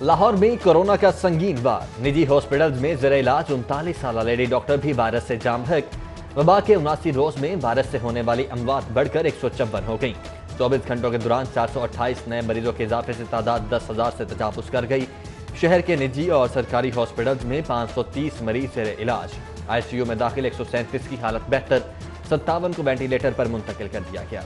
लाहौर में कोरोना का संगीन वार। निजी हॉस्पिटल्स में ज़ेर इलाज 39 साल लेडी डॉक्टर भी वायरस से जाम बहक। वबा के 79 रोज में वायरस से होने वाली अमवात बढ़कर 156 हो गई। 24 घंटों के दौरान 428 नए मरीजों के इजाफे से तादाद 10,000 से तजावुज कर गई। शहर के निजी और सरकारी हॉस्पिटल्स में 530 मरीज ज़ेर इलाज। ICU में दाखिल 137 की हालत बेहतर, 57 को वेंटिलेटर पर मुंतकिल कर दिया गया।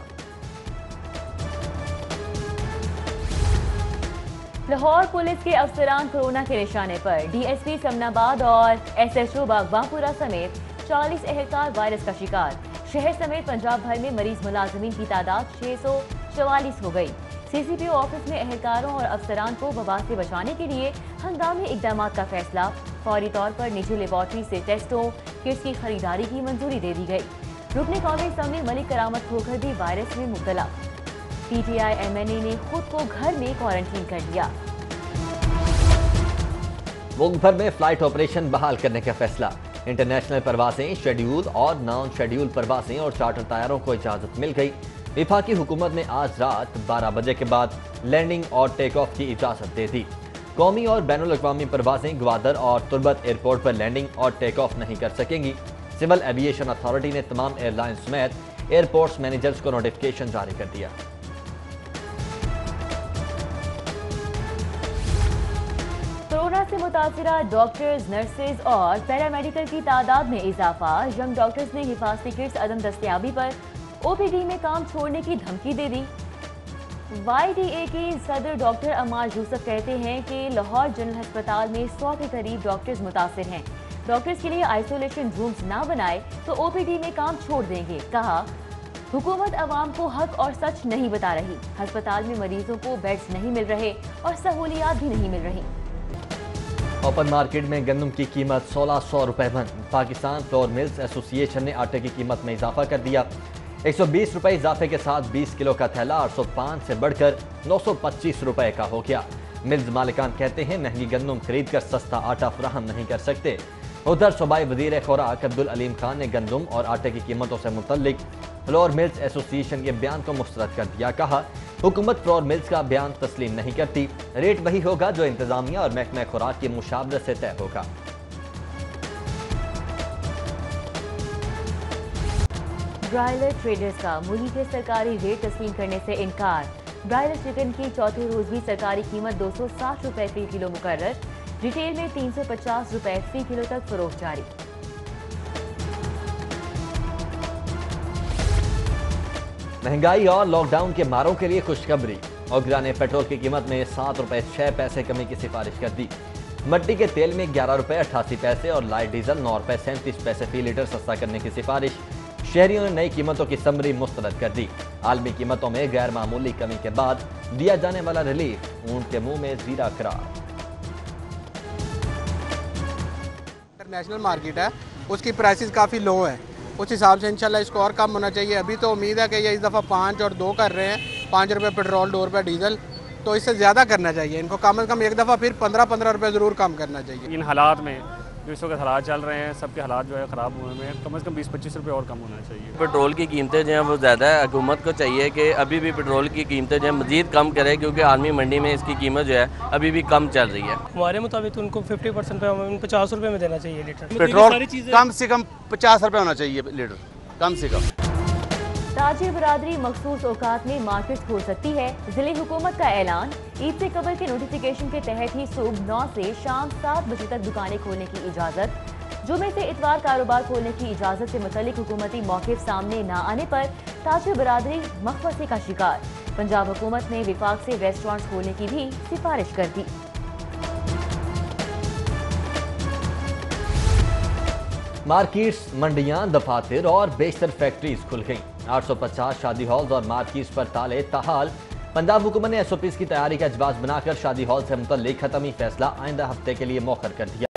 लाहौर पुलिस के अफसरान कोरोना के निशाने पर। DSP समनाबाद और SHO बागबापुरा समेत 40 एहलकार वायरस का शिकार। शहर समेत पंजाब भर में मरीज मुलाजमीन की तादाद 644 हो गई। CCPO ऑफिस में एहलकारों और अफसरान को वबा से बचाने के लिए हंगामी इकदाम का फैसला। फौरी तौर पर निजी लेबॉर्ट्री से टेस्टों किट्स की खरीदारी की मंजूरी दे दी गई। रुकने कौमी असम्बली मलिक करामत खोखर भी वायरस में मुब्तला। PTI MNA ने खुद को घर में क्वारंटीन कर लिया। मुल्क भर में फ्लाइट ऑपरेशन बहाल करने का फैसला। इंटरनेशनल परवासें, शेड्यूल और नॉन शेड्यूल परवासें और चार्टर तैयारों को इजाजत मिल गई। विफाकी हुकूमत ने आज रात 12 बजे के बाद लैंडिंग और टेक ऑफ की इजाजत दे दी। कौमी और बैनुल अक़वामी परवासें ग्वादर और तुर्बत एयरपोर्ट पर लैंडिंग और टेक ऑफ नहीं कर सकेंगी। सिविल एविएशन अथॉरिटी ने तमाम एयरलाइंस समेत एयरपोर्ट्स मैनेजर्स को नोटिफिकेशन जारी कर दिया। कोरोना से मुतासिरा डॉक्टर्स, नर्सेज और पैरामेडिकल की तादाद में इजाफा। यंग डॉक्टर्स ने हिफाजती किट्स अदम दस्तियाबी पर OPD में काम छोड़ने की धमकी दे दी। YDA के सदर डॉक्टर अमार यूसुफ कहते हैं कि लाहौर जनरल अस्पताल में 100 के करीब डॉक्टर्स मुतासिर हैं। डॉक्टर्स के लिए आइसोलेशन रूम्स ना बनाए तो OPD में काम छोड़ देंगे। कहा, हुकूमत अवाम को हक और सच नहीं बता रही। अस्पताल में मरीजों को बेड्स नहीं मिल रहे और सहूलियात भी नहीं मिल रही। ओपन मार्केट में गंदम की कीमत 1600 रुपए बंद। पाकिस्तान फ्लोर मिल्स एसोसिएशन ने आटे की कीमत में इजाफा कर दिया। 120 रुपए इजाफे के साथ 20 किलो का थैला 805 से बढ़कर 925 रुपए का हो गया। मिल्स मालिकान कहते हैं महंगी गंदम खरीद कर सस्ता आटा फराहम नहीं कर सकते। उधर सूबाई वजीर खुराक अब्दुल अलीम खान ने गंदम और आटे की कीमतों से मुतल्लिक फ्लोर मिल्स एसोसिएशन के बयान को मुस्तरद कर दिया। कहा, हुकूमत फ्लोर मिल्स का बयान तस्लीम नहीं करती। रेट वही होगा जो इंतजामिया और महकमा खुराक की मुशावरत से तय होगा। ब्रायलर ट्रेडर्स का मुर्गी के सरकारी रेट तस्लीम करने से इनकार। ब्रायलर चिकन की चौथे रोज भी सरकारी कीमत 260 रुपए फी किलो मुकर्रर। रिटेल में 350 रुपए फी किलो तक फरोख्त जारी। महंगाई और लॉकडाउन के मारों के लिए खुशखबरी। ओगरा ने पेट्रोल की कीमत में 7 रुपए 6 पैसे कमी की सिफारिश कर दी। मट्टी के तेल में 11 रुपए 88 पैसे और लाइट डीजल 9 रुपए 37 पैसे फी लीटर सस्ता करने की सिफारिश। शहरियों ने नई कीमतों की समरी मुस्तरद कर दी। आलमी कीमतों में गैर मामूली कमी के बाद दिया जाने वाला रिलीफ। ऊंट के मुंह में जीरा करार। इंटरनेशनल मार्केट है, उसकी प्राइसेस काफ़ी लो है। उस हिसाब से इंशाल्लाह इसको और कम होना चाहिए। अभी तो उम्मीद है कि ये इस दफ़ा 5 और 2 कर रहे हैं, 5 रुपये पेट्रोल 2 रुपये डीजल, तो इससे ज़्यादा करना चाहिए इनको। कम से कम एक दफ़ा फिर 15-15 रुपये ज़रूर कम करना चाहिए। इन हालात में जो इस वक्त हालात चल रहे हैं, सबके हालात जो है ख़राब हुए हैं, कम से कम 20-25 रुपये और कम होना चाहिए। पेट्रोल की कीमतें जो हैं वो ज़्यादा है। हुकूमत को चाहिए कि अभी भी पेट्रोल की कीमतें जो है मज़ीद कम करे, क्योंकि आलमी मंडी में इसकी कीमत जो है अभी भी कम चल रही है। हमारे मुताबिक उनको 50% पे 50 रुपये में देना चाहिए लीटर। पेट्रोल कम से कम 50 रुपये होना चाहिए लीटर, कम से कम। ताजिर बरादरी मखसूस औकात में मार्केट खोल सकती है। जिले हुकूमत का ऐलान। ईद से कबल के नोटिफिकेशन के तहत ही सुबह 9 से शाम 7 बजे तक दुकानें खोलने की इजाजत। जुमे से इतवार कारोबार खोलने की इजाजत से मुतल्लिक हुकूमती मौक़िफ़ सामने न आने पर ताजिर बरादरी मखमसे का शिकार। पंजाब हुकूमत ने विफाक से रेस्टोरेंट्स खोलने की भी सिफारिश कर दी। मार्केट्स, मंडियां, दफातर और बेशतर फैक्ट्रीज खुल गईं। 850 शादी हॉल्स और मार्केट्स पर ताले ताहाल। पंजाब हुकूमत ने SOPs की तैयारी का अजबास बनाकर शादी हॉल से मुतल्लिक हतमी फैसला आइंदा हफ्ते के लिए मौखर कर दिया।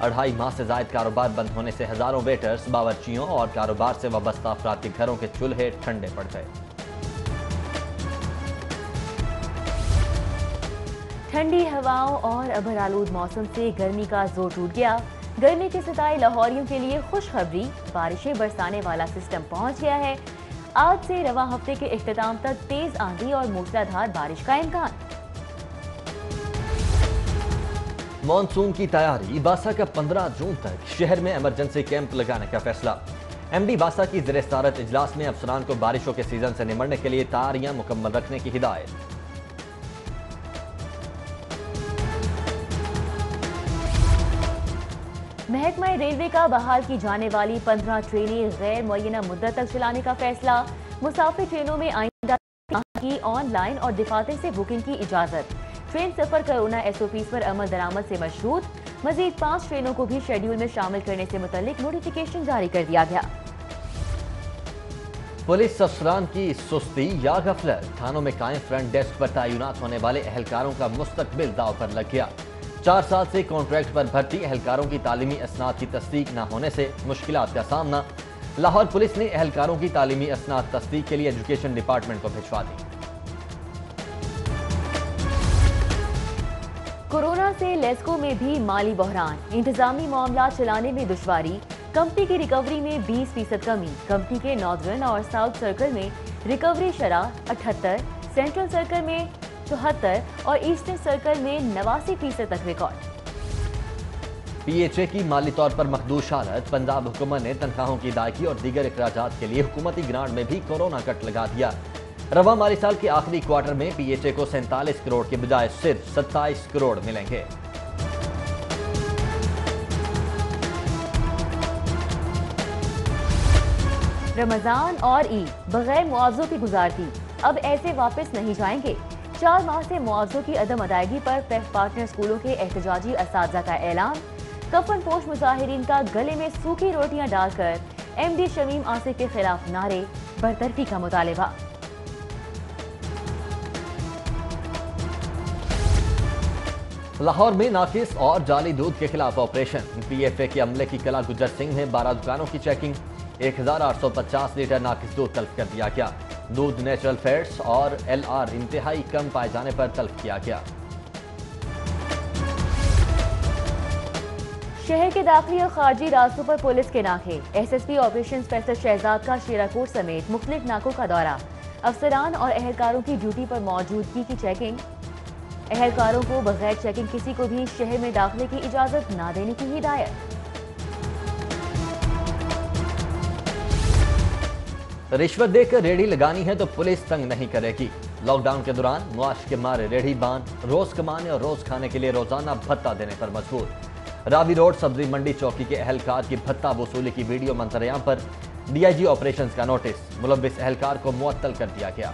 2.5 माह से जायद कारोबार बंद होने से हजारों वेटर्स, बावर्चियों और कारोबार से वाबस्ता अफराद के घरों के चूल्हे ठंडे पड़ गए। ठंडी हवाओं और अबर आलूद मौसम से गर्मी का जोर टूट गया। गर्मी के सताए लाहौरियों के लिए खुशखबरी, बारिशें बरसाने वाला सिस्टम पहुंच गया है। आज से रवा हफ्ते के इख्तिताम तक तेज आंधी और मूसलाधार बारिश का इम्कान। मॉनसून की तैयारी। बासा का 15 जून तक शहर में इमरजेंसी कैंप लगाने का फैसला। एमडी बासा की ज़ेर सदारत इजलास में अफसरान को बारिशों के सीजन से निमटने के लिए तैयारियां मुकम्मल रखने की हिदायत। महकमा रेलवे का बहाल की जाने वाली 15 ट्रेनें गैर मुअय्यना मुद्दत तक चलाने का फैसला। मुसाफिर ट्रेनों में आइंदा की ऑनलाइन और दफातर से बुकिंग की इजाजत। ट्रेन सफर कोरोना SOPs पर अमल दरामद से मशरूत। मजीद 5 ट्रेनों को भी शेड्यूल में शामिल करने से मुतल्लिक नोटिफिकेशन जारी कर दिया गया। पुलिस अफसरान की सुस्ती या गफलत। थानों में कायम फ्रंट डेस्क पर तैनात होने वाले एहलकारों का मुस्तकबिल दाव पर लग गया। 4 साल से कॉन्ट्रैक्ट पर भर्ती एहलकारों की तालीमी असनाद की तस्दीक न होने से मुश्किलात का सामना। लाहौर पुलिस ने एहलकारों की तालीमी असनाद तस्दीक के लिए एजुकेशन डिपार्टमेंट को भिजवा दी। कोरोना से लेस्को में भी माली बहरान। इंतजामी मामला चलाने में दुश्वारी। कंपनी की रिकवरी में 20% कमी। कंपनी के नॉर्दर्न और साउथ सर्कल में रिकवरी शरह 78, सेंट्रल सर्कल में 74 और ईस्टर्न सर्कल में 89% तक रिकॉर्ड। PHA की माली तौर पर मखदूश हालत। पंजाब हुकूमत ने तनख्वाहों की अदायगी और दीगर अखराजात के लिए हुकूमती ग्रांट में भी कोरोना कट लगा दिया। रवा माली साल के आखिरी क्वार्टर में PHA को 47 करोड़ के बजाय सिर्फ 27 करोड़ मिलेंगे। रमजान और ईद बगैर मुआवजों की गुजारती। अब ऐसे वापस नहीं जाएंगे। 4 माह से मुआवजों की अदम अदायगी पर पेफ पार्टनर स्कूलों के एहतजाजी असातिज़ा का ऐलान। कफन पोश मुजाहिरीन का गले में सूखी रोटियां डालकर MD शमीम आसिफ के खिलाफ नारे। बरतरफी का मुतालिबा। लाहौर में नाकिस और जाली दूध के खिलाफ ऑपरेशन। PFA के अमले की कला गुजर सिंह में 12 दुकानों की चेकिंग। 1850 लीटर नाकिस दूध तल्फ कर दिया गया। दूध नेचुरल फैट्स और LR इंतहाई कम पाए जाने पर तल्फ किया गया। शहर के दाखिली और खारजी रास्तों पर पुलिस के नाके। SSP ऑपरेशन फैसल शहजाद का शेराकोट समेत मुख्तलिफ नाकों का दौरा। अफसरान और एहलकारों की ड्यूटी पर मौजूदगी की चेकिंग। एहलकारों को बगैर चेकिंग किसी को भी शहर में दाखिले की इजाजत न देने की हिदायत। रिश्वत देकर रेहड़ी लगानी है तो पुलिस तंग नहीं करेगी। लॉकडाउन के दौरान मुआश के मारे रेहड़ी बांध रोज कमाने और रोज खाने के लिए रोजाना भत्ता देने पर मजबूर। रावी रोड सब्जी मंडी चौकी के एहलकार की भत्ता वसूली की वीडियो मंजरेआम पर DIG ऑपरेशंस का नोटिस। मुलव्विस एहलकार को मुअत्तल कर दिया गया।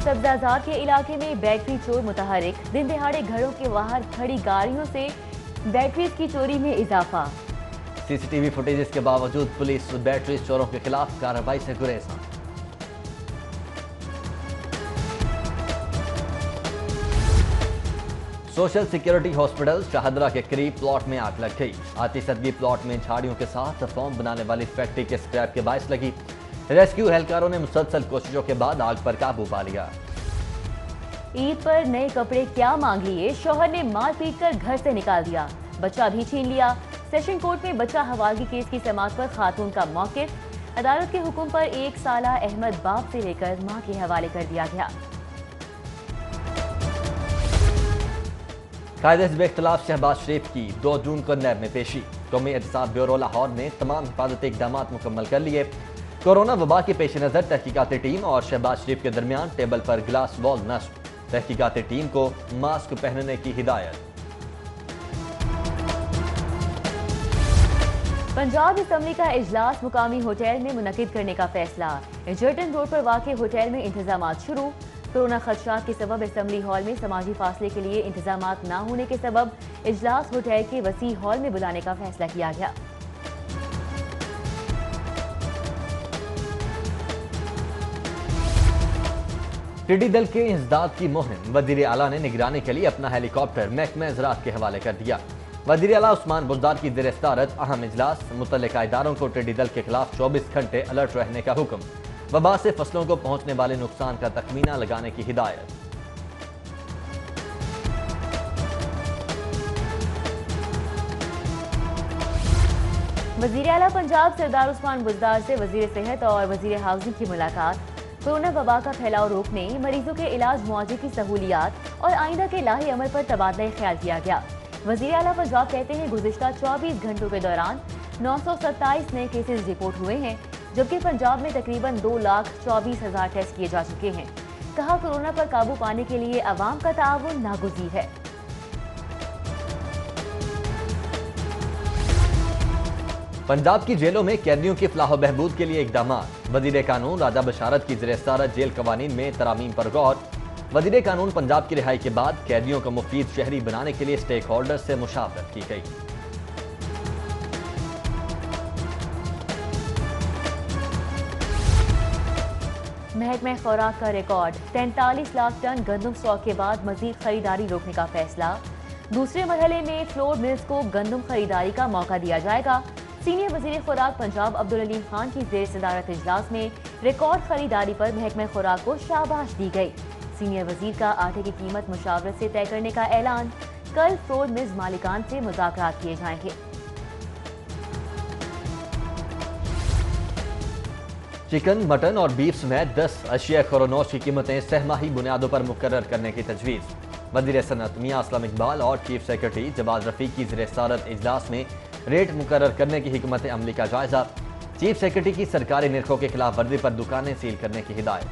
सब्जाजार के इलाके में बैटरी चोर मुतहरिक। दिन दिहाड़े घरों के बाहर खड़ी गाड़ियों से बैटरीज की चोरी में इजाफा। CCTV फुटेजेस के बावजूद पुलिस बैटरी चोरों के खिलाफ कार्रवाई से गुरेज। सोशल सिक्योरिटी हॉस्पिटल शाहदरा के करीब प्लॉट में आग लग गई। आती सदगी प्लॉट में झाड़ियों के साथ फॉर्म बनाने वाली फैक्ट्री के स्क्रैप के बायस लगी। रेस्क्यू एहलकारों ने मुसलसल कोशिशों के बाद आग पर काबू पा लिया। ईद पर नए कपड़े क्या मांग लिए। शौहर ने मार पीट कर घर से निकाल दिया। बच्चा भी छीन लिया। सेशन कोर्ट में बच्चा हवालगी केस की समाअत पर खातून का मौकिफ। अदालत के हुक्म पर 1 साला अहमद बाप से लेकर मां के हवाले कर दिया गया। कायदे इख्तिलाफ शहबाज शरीफ की 2 जून को नैब में पेशी। कौमी एहतसाब ब्यूरो लाहौर ने तमाम हिफाजती इकदाम मुकम्मल कर लिए। कोरोना वबा के पेश नज़र तहकीकाती टीम और शहबाज शरीफ के दरमियान टेबल पर ग्लास वॉल नस्ब। तहकीकाती टीम को मास्क पहनने की हिदायत। पंजाब असम्बली का इजलास मुकामी होटल में मुनक्किद करने का फैसला। एजर्टन रोड पर वाक़े होटल में इंतजामात शुरू। कोरोना खदशात के सबब असम्बली हॉल में समाजी फासले के लिए इंतजामात न होने के सबब इजलास होटल के वसी हॉल में बुलाने का फैसला किया गया। टिड्डी दल के इंसदाद की मुहिम। वज़ीर आला ने निगरानी के लिए अपना हेलीकॉप्टर महकमा ज़राअत के हवाले कर दिया। वज़ीर आला उस्मान बुज़दार की ज़ेर सदारत अहम इजलास। मुतल्लिका इदारों को टिड्डी दल के खिलाफ 24 घंटे अलर्ट रहने का हुक्म। वबा से फसलों को पहुंचने वाले नुकसान का तखमीना लगाने की हिदायत। वज़ीर आला पंजाब सरदार उस्मान बुज़दार से वज़ीर सेहत और वज़ीर हाउसिंग की मुलाकात। कोरोना वबा का फैलाव रोकने, मरीजों के इलाज मुआवजे की सहूलियात और आइंदा के लाही अमल पर तबादला ख्याल किया गया। वज़ीर आला पंजाब कहते हैं गुज़िश्ता 24 घंटों के दौरान 927 नए केसेस रिपोर्ट हुए हैं, जबकि पंजाब में तकरीबन 2,24,000 टेस्ट किए जा चुके हैं। कहा कोरोना पर काबू पाने के लिए अवाम का ताउन नागुज़ीर है। पंजाब की जेलों में कैदियों की फलाह बहबूद के लिए इकदाम। वज़ीर कानून राजा बशारत की ज़ेर-ए-सदारत जेल कवानीन में तरामीम पर गौर। वज़ीर कानून पंजाब की रिहाई के बाद कैदियों को मुफीद शहरी बनाने के लिए स्टेक होल्डर से मुशावरत की गई। महकमे खुराक का रिकॉर्ड 43 लाख टन गंदम स्टॉक के बाद मजीद खरीदारी रोकने का फैसला। दूसरे मरहले में फ्लोर मिल्स को गंदम खरीदारी का मौका दिया जाएगा। सीनियर वजीर खुराक पंजाब अब्दुल अलीम खान की ज़ेर सदारत इजलास में रिकॉर्ड खरीदारी पर महकमे खुराक को शाबाश दी गई। सीनियर वजीर का आटे की कीमत मुशावरत से तय करने का ऐलान। कल फ्लोर मिल्स मालिकान से मुज़ाकरात किए जाएंगे। चिकन, मटन और बीफ समेत 10 अशिया खुरोनोश की कीमतें सहमाही बुनियादों पर मुकर्रर करने की तजवीज़। वज़ीर सनअत मियां असलम इकबाल और चीफ सेक्रेटरी जवाद रफ़ीक की ज़ेर-ए-सदारत इजलास में रेट मुकर्रर करने की हिकमत अमली का जायजा। चीफ सेक्रेटरी की सरकारी निर्खों के खिलाफ वर्जी पर दुकानें सील करने की हिदायत।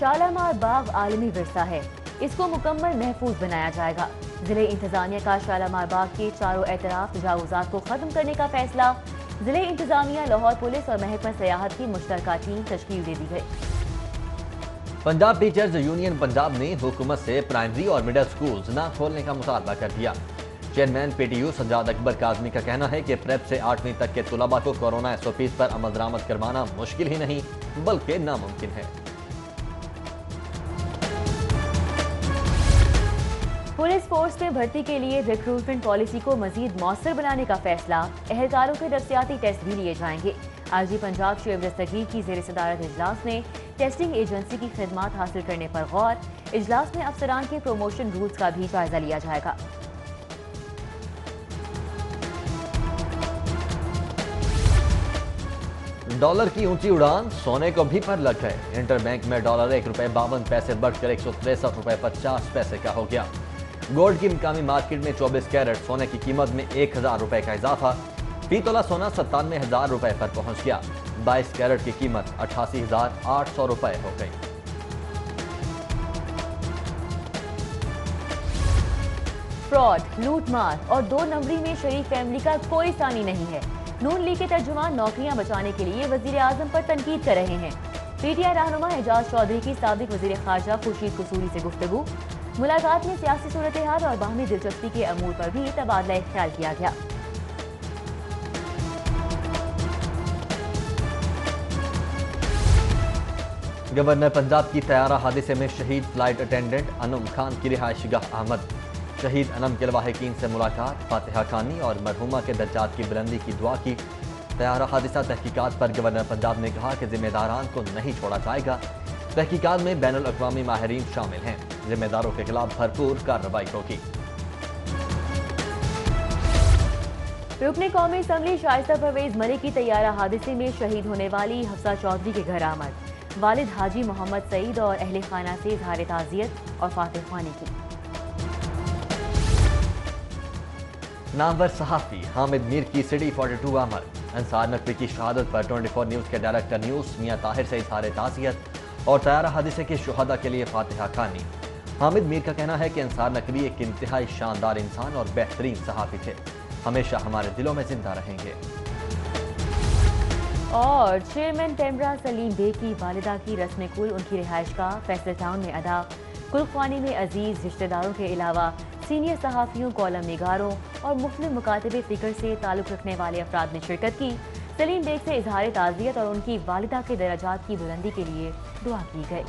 शालामार बाग आलमी विरसा है, इसको मुकम्मल महफूज बनाया जाएगा। जिले इंतजामिया का शालामार बाग के चारों एतराफ तजावुजात को खत्म करने का फैसला। जिले इंतजामिया, लाहौर पुलिस और महकमा सयाहत की मुश्तरका टीम तश्कील दे दी गई। पंजाब टीचर्स यूनियन पंजाब ने हुकूमत से प्राइमरी और मिडिल स्कूल्स न खोलने का मुतालबा कर दिया। चेयरमैन PTU सज्जाद अकबर काज़मी का कहना है कि प्रेप से 8वीं तक के तुलबा को कोरोना SOPs पर अमल दरामद करवाना मुश्किल ही नहीं बल्कि नामुमकिन है। पुलिस फोर्स में भर्ती के लिए रिक्रूटमेंट पॉलिसी को मजीद मौसर बनाने का फैसला। एहलकारों के नफ्सियाती टेस्ट भी लिए जाएंगे। आरजी पंजाब शुएब दस्तगीर की ज़ेर सदारत इजलास में टेस्टिंग एजेंसी की खिदमात हासिल करने पर गौर। इजलास में अफसरान के प्रमोशन रूल्स का भी जायजा लिया जाएगा। डॉलर की ऊंची उड़ान, सोने को भी पर लग गए। इंटरबैंक में डॉलर ₹1.52 बढ़कर 163 रुपए 50 पैसे का हो गया। गोल्ड की मुकामी मार्केट में 24 कैरेट सोने की कीमत में 1000 रुपए का इजाफा। फी तोला सोना 97,000 रुपए पर पहुंच गया। 22 कैरेट की कीमत 88,800 रुपए हो गई। फ्रॉड, लूटमार और 2 नंबरी में शरीक फैमिली का कोई सानी नहीं है। नून लीग के तर्जुमान नौकरियां बचाने के लिए वजीर आजम पर तनकीद कर रहे हैं। PTI रहनुमा एजाज चौधरी की साबिक वजीर खारजा खुर्शीद कसूरी से गुफ्तगू। मुलाकात में सियासी सूरत हाल और बाहमी दिलचस्पी के अमूर पर भी तबादला ख्याल किया गया। गवर्नर पंजाब की तैयारा हादसे में शहीद फ्लाइट अटेंडेंट अनम खान की रिहायशगाह अहमद। शहीद अनम के लवाहिकीन से मुलाकात, फातिहा खानी और मरहुमा के दर्जात की बुलंदी की दुआ की। तैयारा हादसा तहकीकात पर गवर्नर पंजाब ने कहा कि जिम्मेदारान को नहीं छोड़ा जाएगा। तहकीकात में बैनुल अक़वामी माहिरीन शामिल हैं। जिम्मेदारों के खिलाफ भरपूर कार्रवाई होगी। रुकने कौमी असम्बली शाइस्ता परवेज मलिक की तैयारा हादसे में शहीद होने वाली हफ्सा चौधरी के घर आमद। वालिद हाजी मोहम्मद सईद और अहले खाना से इजहार ताज़ियत और फातिह ख्वानी की। नामवर सहाफ़ी हामिद मीर की सिटी 42 अमर। अंसार नकवी की शहादत पर 24 न्यूज़ के डायरेक्टर न्यूज़ मियां ताहिर से इजहार ताज़ियत और तैयारा हादसे के शुहदा के लिए फातिहा खानी। हामिद मीर का कहना है कि अंसार नकवी एक इंतहाई शानदार इंसान और बेहतरीन सहाफ़ी थे, हमेशा हमारे दिलों में जिंदा रहेंगे। और चेयरमैन टेम्बरा सलीम बे की वालिदा की रस्म कुल उनकी रिहाइश का फैसल टाउन में अदा। कुलख्वानी में अजीज रिश्तेदारों के अलावा सीनियर सहाफ़ियों, कॉलम निगारों और मुख्तलिफ मुकातबे फ़िक्र से ताल्लुक़ रखने वाले अफराद ने शिरकत की। सलीम बेग से इजहार ताज़ियत और उनकी वालिदा के दराजात की बुलंदी के लिए दुआ की गई।